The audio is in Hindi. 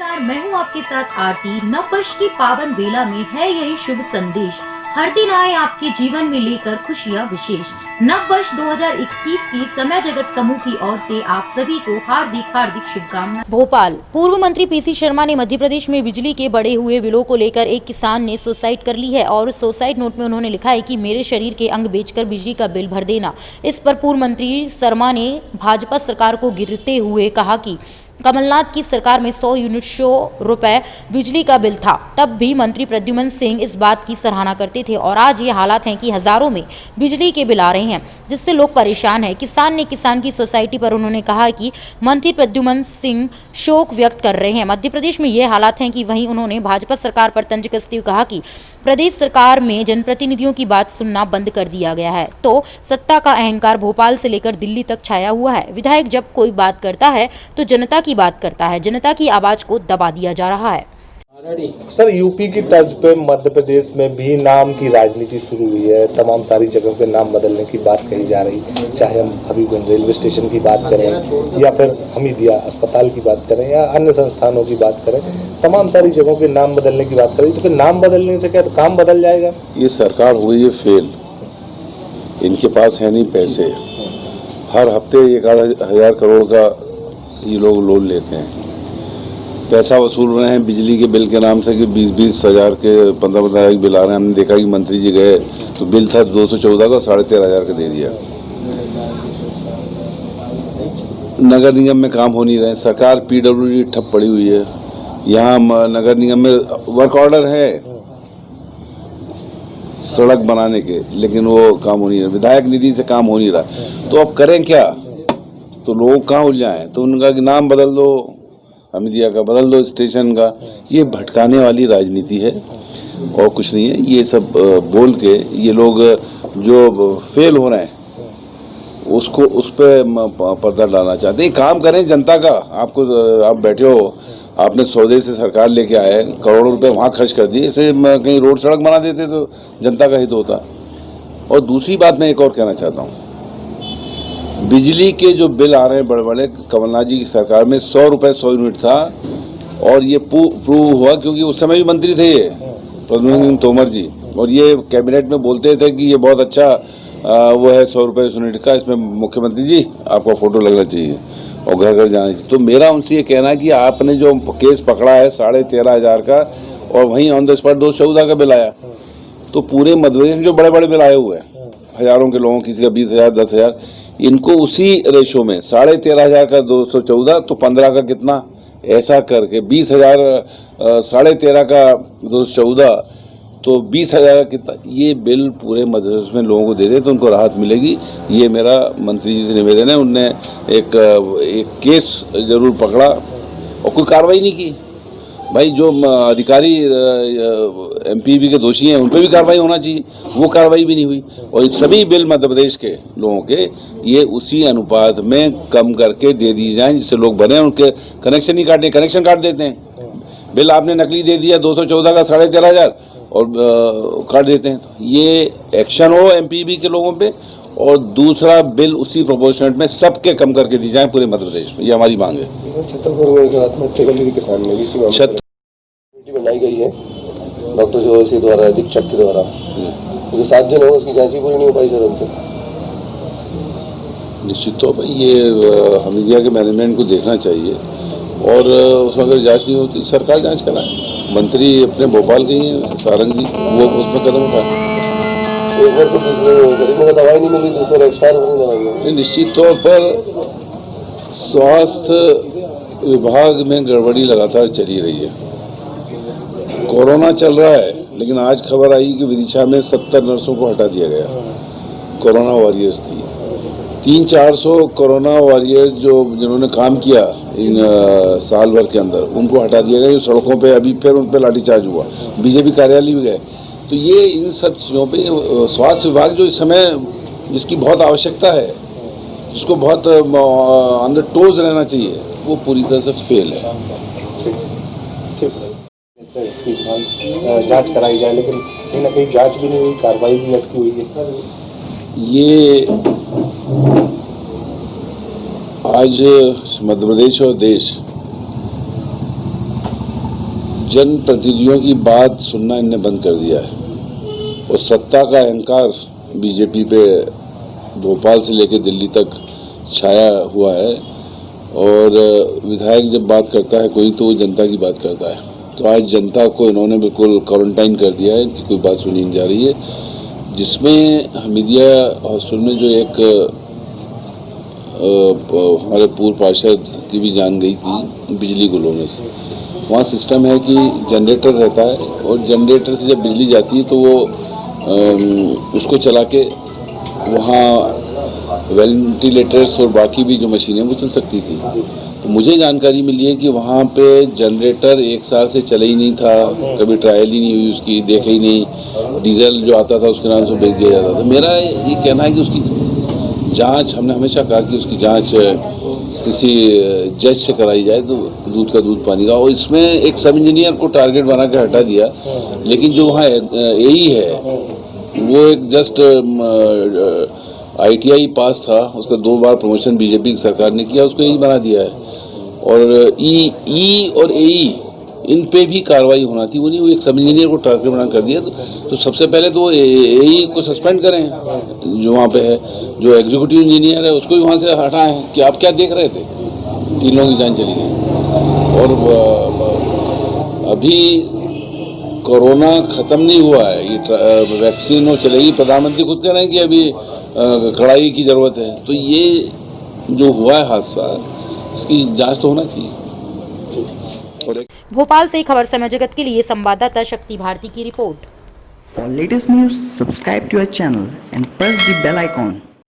नमस्कार, मैं हूँ आपके साथ आरती। नववर्ष की पावन बेला में है यही शुभ संदेश। हर दिन आए आपके जीवन में लेकर खुशियाँ विशेष। नववर्ष 2021 की समय जगत समूह की ओर से आप सभी को हार्दिक हार्दिक शुभकामनाएं। भोपाल। पूर्व मंत्री पीसी शर्मा ने मध्य प्रदेश में बिजली के बढ़े हुए बिलों को लेकर एक किसान ने सुसाइड कर ली है और उस सुसाइड नोट में उन्होंने लिखा है कि मेरे शरीर के अंग बेचकर बिजली का बिल भर देना। इस पर पूर्व मंत्री शर्मा ने भाजपा सरकार को गिरते हुए कहा कि कमलनाथ की सरकार में 100 यूनिट 100 रुपए बिजली का बिल था, तब भी मंत्री प्रद्युमन सिंह इस बात की सराहना करते थे और आज ये हालात हैं कि हजारों में बिजली के बिल आ रहे हैं, जिससे लोग परेशान हैं। किसान ने किसान की सोसाइटी पर उन्होंने कहा कि मंत्री प्रद्युमन सिंह शोक व्यक्त कर रहे हैं। मध्य प्रदेश में ये हालात हैं कि वहीं उन्होंने भाजपा सरकार पर तंज कसते हुए कहा कि प्रदेश सरकार में जनप्रतिनिधियों की बात सुनना बंद कर दिया गया है, तो सत्ता का अहंकार भोपाल से लेकर दिल्ली तक छाया हुआ है। विधायक जब कोई बात करता है तो जनता की बात करता है, जनता की आवाज को दबा दिया जा रहा है। सर, यूपी की तर्ज पे मध्य प्रदेश में भी नाम की राजनीति शुरू हुई है। तमाम सारी जगहों के नाम बदलने की बात कही जा रही, चाहे हम हबीबगंज रेलवे स्टेशन की बात करें या फिर हमीदिया अस्पताल की बात करें या अन्य संस्थानों की बात करें, तमाम सारी जगहों के नाम बदलने की बात करें। तो फिर नाम बदलने से क्या तो काम बदल जाएगा? ये सरकार हुई है फेल, इनके पास है नहीं पैसे। हर हफ्ते 1,000 करोड़ का ये लोग लोन लेते हैं, पैसा वसूल रहे हैं बिजली के बिल के नाम से कि 20-20 हज़ार के 15-15 हज़ार के बिल आ रहे हैं। हमने देखा कि मंत्री जी गए तो बिल था 214 का, 13,500 का दे दिया। नगर निगम में काम हो नहीं रहे, सरकार PWD ठप पड़ी हुई है। यहाँ नगर निगम में वर्क ऑर्डर है सड़क बनाने के, लेकिन वो काम हो नहीं रहा, विधायक निधि से काम हो नहीं रहा। तो अब करें क्या? तो लोग कहाँ उलझाएं? तो उनका कि नाम बदल दो, हमीदिया का बदल दो, स्टेशन का। ये भटकाने वाली राजनीति है और कुछ नहीं है। ये सब बोल के ये लोग जो फेल हो रहे हैं उसको उस पर पर्दा डालना चाहते हैं। काम करें जनता का। आप बैठे हो, आपने सौदे से सरकार लेके आए, करोड़ों रुपए वहाँ खर्च कर दिए, इसे कहीं रोड सड़क बना देते तो जनता का हित होता। और दूसरी बात मैं एक और कहना चाहता हूँ, बिजली के जो बिल आ रहे हैं बड़े बड़े, कमलनाथ जी की सरकार में 100 रुपये 100 यूनिट था और ये प्रूव हुआ क्योंकि उस समय भी मंत्री थे ये प्रद्युमन सिंह तोमर जी, और ये कैबिनेट में बोलते थे कि ये बहुत अच्छा वो है 100 रुपये 100 यूनिट का, इसमें मुख्यमंत्री जी आपका फोटो लगना चाहिए और घर घर जाना चाहिए। तो मेरा उनसे ये कहना है कि आपने जो केस पकड़ा है 13,500 का और वहीं ऑन द स्पॉट 214 का बिल आया, तो पूरे मध्य प्रदेश में जो बड़े बड़े बिल आए हुए हैं हजारों के लोगों, किसी का 20,000 10,000, इनको उसी रेशो में 13,500 का 214 तो 15 का कितना, ऐसा करके 20,000 13,500 का 214 तो 20,000 का कितना, ये बिल पूरे मध्य प्रदेश में लोगों को दे दे तो उनको राहत मिलेगी। ये मेरा मंत्री जी से निवेदन है। उनने एक केस जरूर पकड़ा और कोई कार्रवाई नहीं की। भाई जो अधिकारी MPB के दोषी हैं उन पर भी कार्रवाई होना चाहिए, वो कार्रवाई भी नहीं हुई। और सभी बिल मध्य प्रदेश के लोगों के ये उसी अनुपात में कम करके दे दिए जाएं जिससे लोग बने, उनके कनेक्शन ही काटे, कनेक्शन काट देते हैं। बिल आपने नकली दे दिया 214 का 13,500 और काट देते हैं। तो ये एक्शन हो MPB के लोगों पे, और दूसरा बिल उसी प्रोपोर्शनेट में सबके कम करके दी जाए पूरे मध्य प्रदेश में, ये हमारी मांग है। छतरपुर में आत्महत्या कर ली किसान ने, इसी कमेटी बनाई गई है डॉक्टर जोशी द्वारा, अधीक्षक के द्वारा, जो 7 दिन हो उसकी जांच ही पूरी नहीं हो पाई सर उनसे। निश्चित तौर पर ये हमीदिया के मैनेजमेंट को देखना चाहिए और उसमें अगर जांच नहीं होती सरकार जांच कराए। मंत्री अपने भोपाल के ही हैं सारंग जी, वो उसमें कदम उठाए। गरीबों को दवाई नहीं मिली, दूसरे एक्सपायर हो रही दवाई। निश्चित तौर पर स्वास्थ्य विभाग में गड़बड़ी लगातार चली रही है। कोरोना चल रहा है, लेकिन आज खबर आई कि विदिशा में 70 नर्सों को हटा दिया गया। कोरोना वॉरियर्स थी, 300-400 कोरोना वॉरियर जो जिन्होंने काम किया इन साल भर के अंदर, उनको हटा दिया गया। जो सड़कों पे अभी फिर उन पर लाठीचार्ज हुआ, BJP कार्यालय भी गए। तो ये इन सब चीज़ों पे स्वास्थ्य विभाग जो इस समय जिसकी बहुत आवश्यकता है, जिसको बहुत ऑन द टोज रहना चाहिए, वो पूरी तरह से फेल है। जांच कराई जाए, लेकिन कहीं ना कहीं जांच भी नहीं हुई, कार्रवाई भी लटकी हुई है। ये आज मध्य प्रदेश और देश जनप्रतिनिधियों की बात सुनना इनने बंद कर दिया है और सत्ता का अहंकार बीजेपी पे भोपाल से लेकर दिल्ली तक छाया हुआ है। और विधायक जब बात करता है कोई तो वो जनता की बात करता है। तो आज जनता को इन्होंने बिल्कुल क्वारंटाइन कर दिया है कि कोई बात सुनी नहीं जा रही है, जिसमें हमीदिया हॉस्पिटल में जो एक हमारे पूर्व पार्षद की भी जान गई थी बिजली गुल होने से। वहाँ सिस्टम है कि जनरेटर रहता है और जनरेटर से जब बिजली जाती है तो वो उसको चला के वहाँ वेंटिलेटर्स और बाकी भी जो मशीनें वो चल सकती थी। तो मुझे जानकारी मिली है कि वहाँ पे जनरेटर 1 साल से चला ही नहीं था, कभी ट्रायल ही नहीं हुई उसकी, देखा ही नहीं। डीजल जो आता था उसके नाम से बेच दिया जाता था। मेरा ये कहना है कि उसकी जांच, हमने हमेशा कहा कि उसकी जांच किसी जज से कराई जाए तो दूध का दूध पानी का। और इसमें एक सब इंजीनियर को टारगेट बना के हटा दिया, लेकिन जो वहाँ एई है वो एक जस्ट ITI पास था, उसका 2 बार प्रमोशन बीजेपी की सरकार ने किया, उसको यही बना दिया है। और ई और AE इन पे भी कार्रवाई होना थी, वो नहीं, वो एक सब इंजीनियर को टारगेट बना कर दिया। तो सबसे पहले तो AE को सस्पेंड करें जो वहाँ पे है, जो एग्जीक्यूटिव इंजीनियर है उसको भी वहाँ से हटाएं कि आप क्या देख रहे थे। 3 लोगों की जान चली गई। और अभी कोरोना ख़त्म नहीं हुआ है, ये वैक्सीन वो चलेगी। प्रधानमंत्री खुद कह रहे हैं कि अभी कड़ाई की ज़रूरत है। तो ये जो हुआ है हादसा, इसकी जांच तो होना चाहिए। भोपाल से खबर समय जगत के लिए संवाददाता शक्ति भारती की report. For latest news, subscribe to our channel and press the bell icon.